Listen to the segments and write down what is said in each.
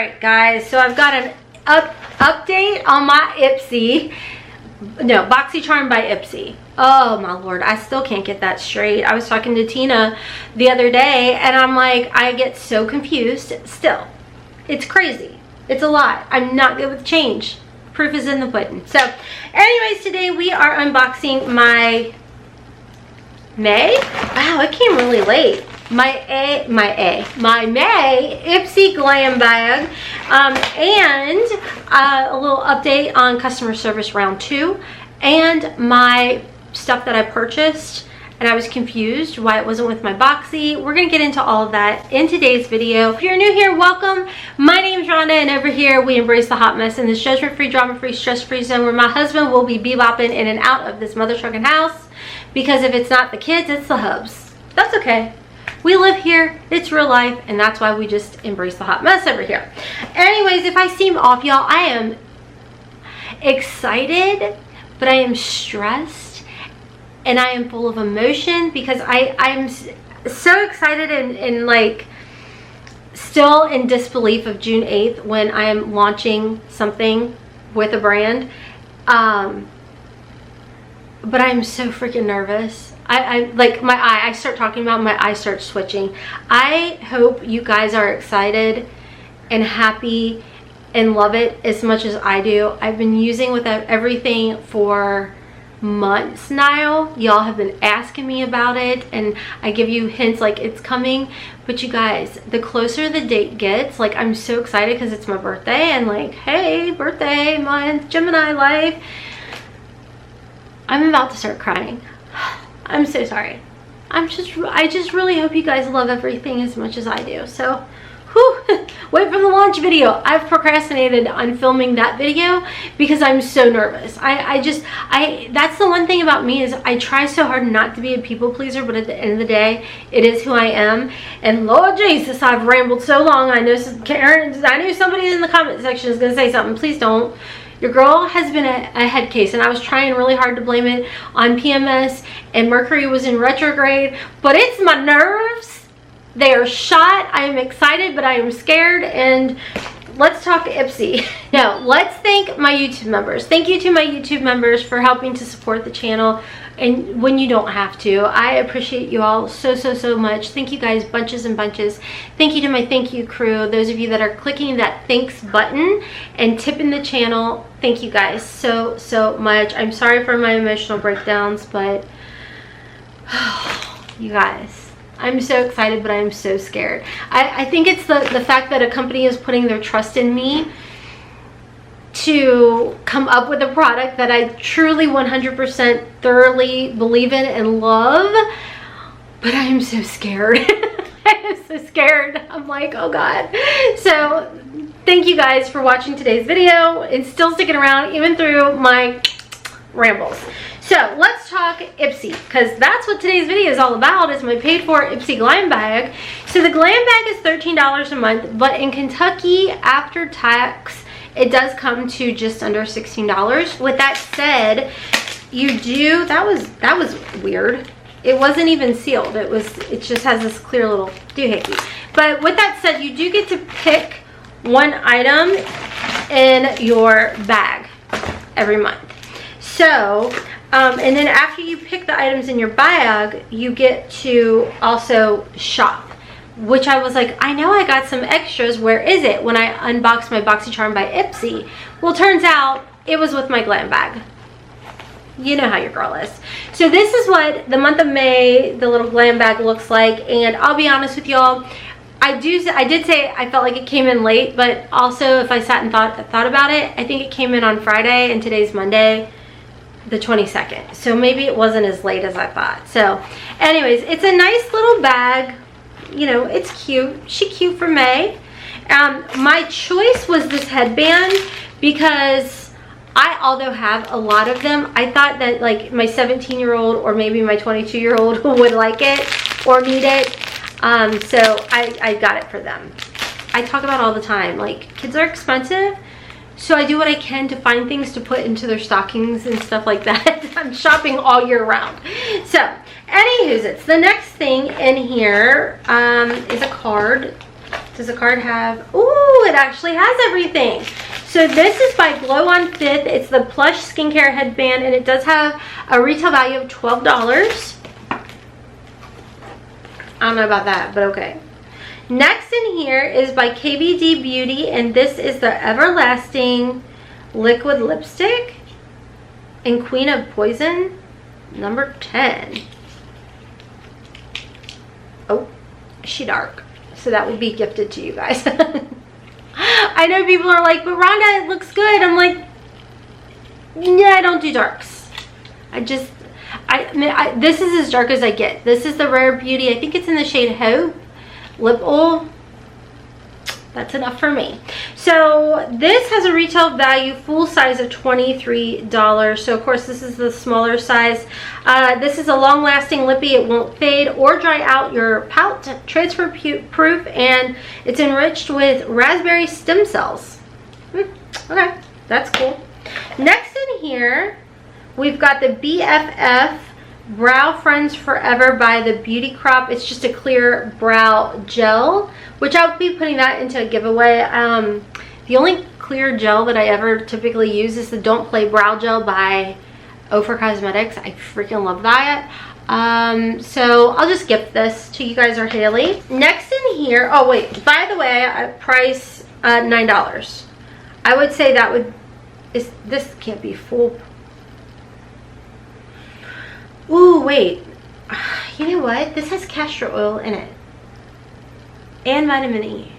Alright guys, so I've got an update on my boxycharm by Ipsy. Oh my lord, I still can't get that straight. I was talking to Tina the other day and I'm like, I get so confused still. It's crazy. It's a lot. I'm not good with change. Proof is in the pudding. So anyways, today we are unboxing my May. Wow, it came really late. My May Ipsy Glam Bag, and a little update on customer service round 2, and my stuff that I purchased and I was confused why it wasn't with my boxy. We're gonna get into all of that in today's video. If you're new here, welcome. My name is Rhonda, and over here we embrace the hot mess in this judgment-free, drama-free, stress-free zone where my husband will be bebopping in and out of this mother trucking house, because if it's not the kids, it's the hubs. That's okay. We live here, it's real life, and that's why we just embrace the hot mess over here. Anyways, if I seem off, y'all, I am excited, but I am stressed, and I am full of emotion because I'm so excited and like still in disbelief of June 8th when I am launching something with a brand. But I'm so freaking nervous. I like my eye, I start talking about my eye starts switching. I hope you guys are excited and happy and love it as much as I do. I've been using with everything for months now. Y'all have been asking me about it and I give you hints like it's coming, but you guys, the closer the date gets, like I'm so excited because it's my birthday and like, hey, birthday month, Gemini life. I'm about to start crying. I'm so sorry. I just really hope you guys love everything as much as I do. So, whew, wait for the launch video. I've procrastinated on filming that video because I'm so nervous. That's the one thing about me is I try so hard not to be a people pleaser, but at the end of the day, it is who I am. And Lord Jesus, I've rambled so long. I know somebody in the comment section is gonna say something. Please don't. Your girl has been a head case, and I was trying really hard to blame it on PMS, and Mercury was in retrograde, but it's my nerves. They are shot. I am excited, but I am scared, and let's talk Ipsy. Now, let's thank my YouTube members. Thank you to my YouTube members for helping to support the channel, and when you don't have to. I appreciate you all so much. Thank you guys bunches and bunches. Thank you to my thank you crew, those of you that are clicking that thanks button and tipping the channel. Thank you guys so much. I'm sorry for my emotional breakdowns, but you guys, I'm so excited, but I'm so scared. I think it's the fact that a company is putting their trust in me to come up with a product that I truly 100% thoroughly believe in and love, but I am so scared. I am so scared. I'm like, oh God. So thank you guys for watching today's video and still sticking around even through my rambles. So let's talk Ipsy, because that's what today's video is all about, is my paid for Ipsy Glam Bag. So the Glam Bag is $13 a month, but in Kentucky, after tax, it does come to just under $16. With that said, you do, that was weird. It wasn't even sealed. It just has this clear little doohickey. But with that said, you do get to pick one item in your bag every month. So, and then after you pick the items in your bag, you get to also shop. Which I was like, I know I got some extras, where is it? When I unboxed my boxycharm by Ipsy. Well, turns out it was with my glam bag. You know how your girl is. So this is what the month of May, the little glam bag looks like. And I'll be honest with y'all, I did say I felt like it came in late, but also if I sat and thought about it, I think it came in on Friday and today's Monday, the 22nd. So maybe it wasn't as late as I thought. So anyways, it's a nice little bag. You know, it's cute. She cute for May. My choice was this headband because I, although have a lot of them, I thought that like my 17-year-old or maybe my 22-year-old would like it or need it. So I got it for them. I talk about all the time, like, kids are expensive, so I do what I can to find things to put into their stockings and stuff like that. I'm shopping all year round. So anywho's, it's the next thing in here is a card Does the card have, ooh, it actually has everything. So this is by Glow on Fifth. It's the plush skincare headband, and it does have a retail value of $12. I don't know about that, but okay. Next in here is by KBD Beauty, and this is the Everlasting Liquid Lipstick in Queen of Poison, number 10. Oh, is she dark? So that would be gifted to you guys. I know people are like, but Rhonda, it looks good. I'm like, yeah, I don't do darks. This is as dark as I get. This is the Rare Beauty. I think it's in the shade Hope Lip Oil. That's enough for me. So this has a retail value full size of $23. So of course this is the smaller size. This is a long-lasting lippy. It won't fade or dry out your pout, transfer proof, and it's enriched with raspberry stem cells. Okay, that's cool. Next in here, we've got the BFF Brow Friends Forever by the Beauty Crop. It's just a clear brow gel, which I'll be putting that into a giveaway. The only clear gel that I ever typically use is the Don't Play Brow Gel by OFRA Cosmetics. I freaking love that. So I'll just gift this to you guys or Haley. Next in here, oh wait, by the way, I price $9. I would say that would, this can't be full. Ooh, wait. You know what? This has castor oil in it. And vitamin E.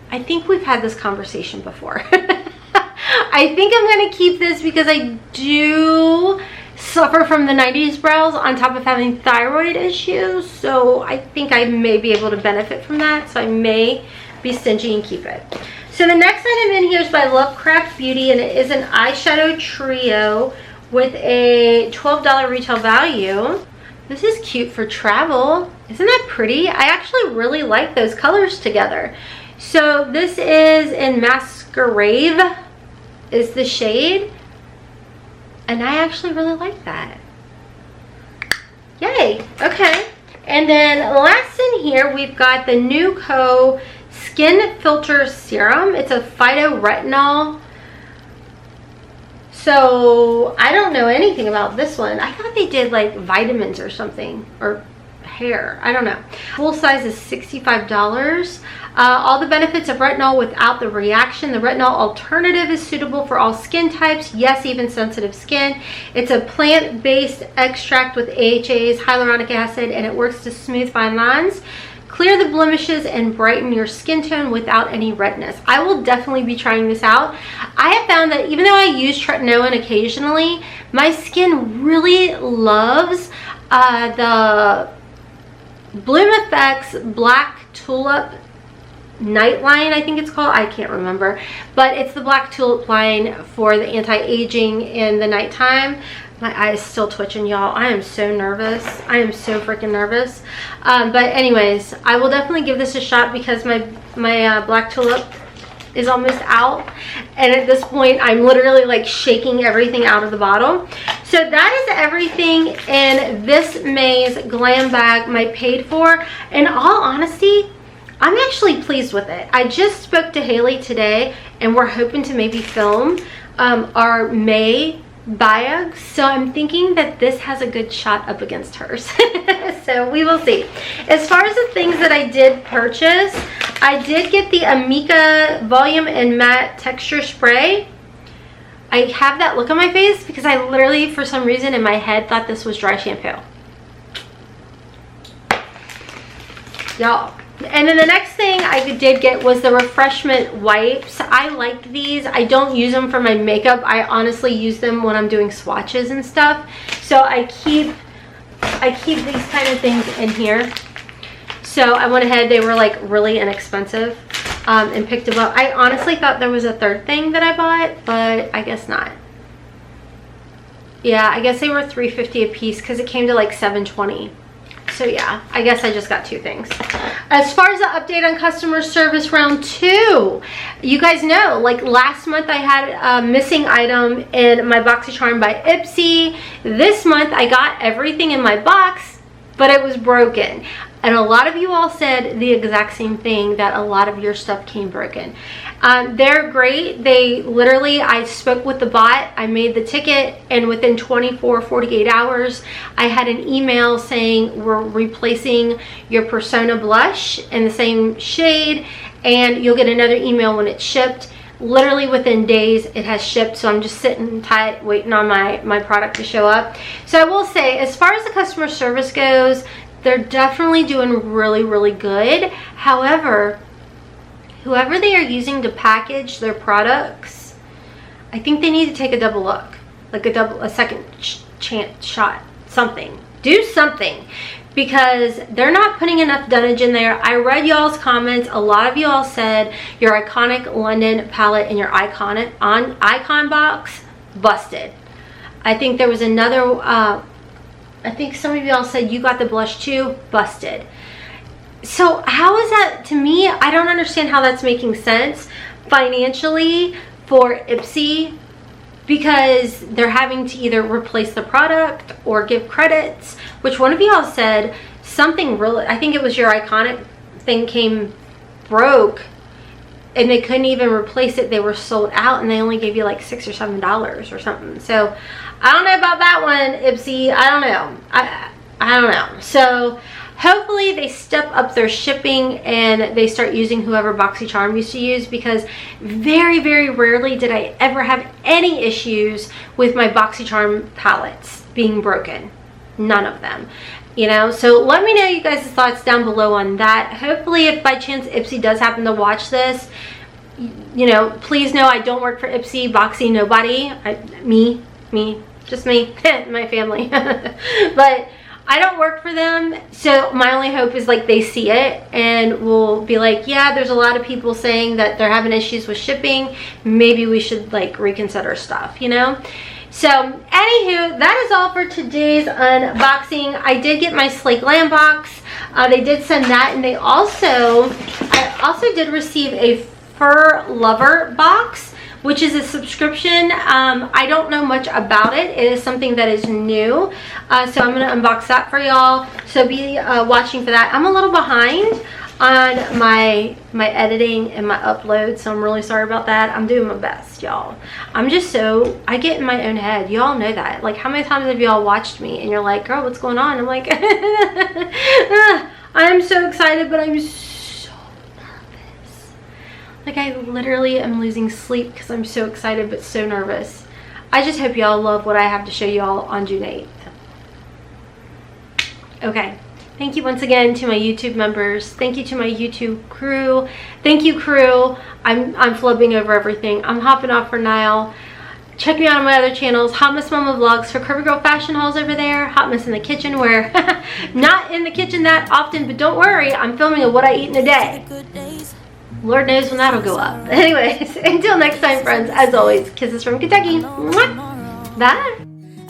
I think we've had this conversation before. I think I'm going to keep this because I do suffer from the 90s brows on top of having thyroid issues. So I think I may be able to benefit from that. So I may be stingy and keep it. So the next item in here is by Lovecraft Beauty, and it is an eyeshadow trio with a $12 retail value. This is cute for travel. Isn't that pretty? I actually really like those colors together. So this is in Masquerade is the shade, and I actually really like that. Yay. Okay. And then last in here, we've got the NuCo Skin Filter Serum. It's a phytoretinol. So I don't know anything about this one. I thought they did like vitamins or something, or hair. I don't know. Full size is $65. All the benefits of retinol without the reaction. The retinol alternative is suitable for all skin types. Yes, even sensitive skin. It's a plant-based extract with AHAs, hyaluronic acid, and it works to smooth fine lines, clear the blemishes, and brighten your skin tone without any redness. I will definitely be trying this out. I have found that even though I use tretinoin occasionally, my skin really loves the Bloom Effects Black Tulip Night Line, I think it's called. I can't remember. But it's the Black Tulip line for the anti-aging in the nighttime. My eye's still twitching, y'all. I am so nervous. I am so freaking nervous. But anyways, I will definitely give this a shot because my Black Tulip is almost out. And at this point, I'm literally like shaking everything out of the bottle. So that is everything in this May's Glam Bag, my paid for. In all honesty, I'm actually pleased with it. I just spoke to Haley today, and we're hoping to maybe film our May bag, so I'm thinking that this has a good shot up against hers. So we will see. As far as the things that I did purchase, I did get the Amika Volume and Matte Texture Spray. I have that look on my face because I literally, for some reason in my head, thought this was dry shampoo. Y'all. And then the next thing I did get was the refreshment wipes. I liked these. I don't use them for my makeup. I honestly use them when I'm doing swatches and stuff. So I keep these kind of things in here. So I went ahead, they were like really inexpensive, and picked them up. I honestly thought there was a third thing that I bought, but I guess not. Yeah, I guess they were $3.50 a piece because it came to like $7.20. So yeah, I guess I just got two things. As far as the update on customer service round 2, you guys know, like last month I had a missing item in my boxycharm by Ipsy. This month I got everything in my box but it was broken. And a lot of you all said the exact same thing, that a lot of your stuff came broken. They're great. They literally, I spoke with the bot, I made the ticket, and within 48 hours, I had an email saying we're replacing your Persona blush in the same shade, and you'll get another email when it's shipped. Literally within days it has shipped, so I'm just sitting tight waiting on my product to show up. So I will say, as far as the customer service goes, they're definitely doing really, really good. However, whoever they are using to package their products, I think they need to take a double look, like a second chance shot, something. Do something, because they're not putting enough dunnage in there. I read y'all's comments. A lot of y'all said your iconic London palette and your icon box busted. I think there was another, I think some of y'all said you got the blush too, busted. So how is that? To me, I don't understand how that's making sense financially for Ipsy, because they're having to either replace the product or give credits. Which one of y'all said something really, I think it was your iconic thing came broke and they couldn't even replace it. They were sold out and they only gave you like $6 or $7 or something. So I don't know about that one, Ipsy. I don't know. I don't know. So hopefully they step up their shipping and they start using whoever boxycharm used to use, because very, very rarely did I ever have any issues with my boxycharm palettes being broken. None of them. You know, so let me know you guys' thoughts down below on that. Hopefully, if by chance Ipsy does happen to watch this, you know, please know I don't work for Ipsy, Boxy, nobody. Me, just me, my family. But I don't work for them, so my only hope is like they see it and will be like, yeah, there's a lot of people saying that they're having issues with shipping. Maybe we should like reconsider stuff, you know? So anywho, that is all for today's unboxing. I did get my Ipsy Glam box. They did send that, and I also did receive a Fur Lover box, which is a subscription. I don't know much about it. It is something that is new. So I'm gonna unbox that for y'all. So be watching for that. I'm a little behind on my editing and my upload, so I'm really sorry about that. I'm doing my best, y'all. I get in my own head. Y'all know that. Like, how many times have y'all watched me and you're like, girl, what's going on? I'm like, I'm so excited, but I'm so nervous. Like, I literally am losing sleep because I'm so excited but so nervous. I just hope y'all love what I have to show y'all on June 8th. Okay. Thank you once again to my YouTube members. Thank you to my YouTube crew. Thank you, crew. I'm flubbing over everything. I'm hopping off for now. Check me out on my other channels. Hotmess Momma Vlogs for Curvy Girl fashion hauls over there. Hotmess in the kitchen, where not in the kitchen that often, but don't worry, I'm filming of what I eat in a day. Lord knows when that'll go up. Anyways, until next time, friends, as always, kisses from Kentucky. Mwah. Bye.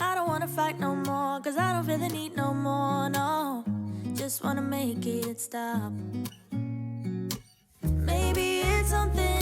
I don't wanna fight no more, 'cause I don't feel the need no more, no. Just wanna make it stop. Maybe it's something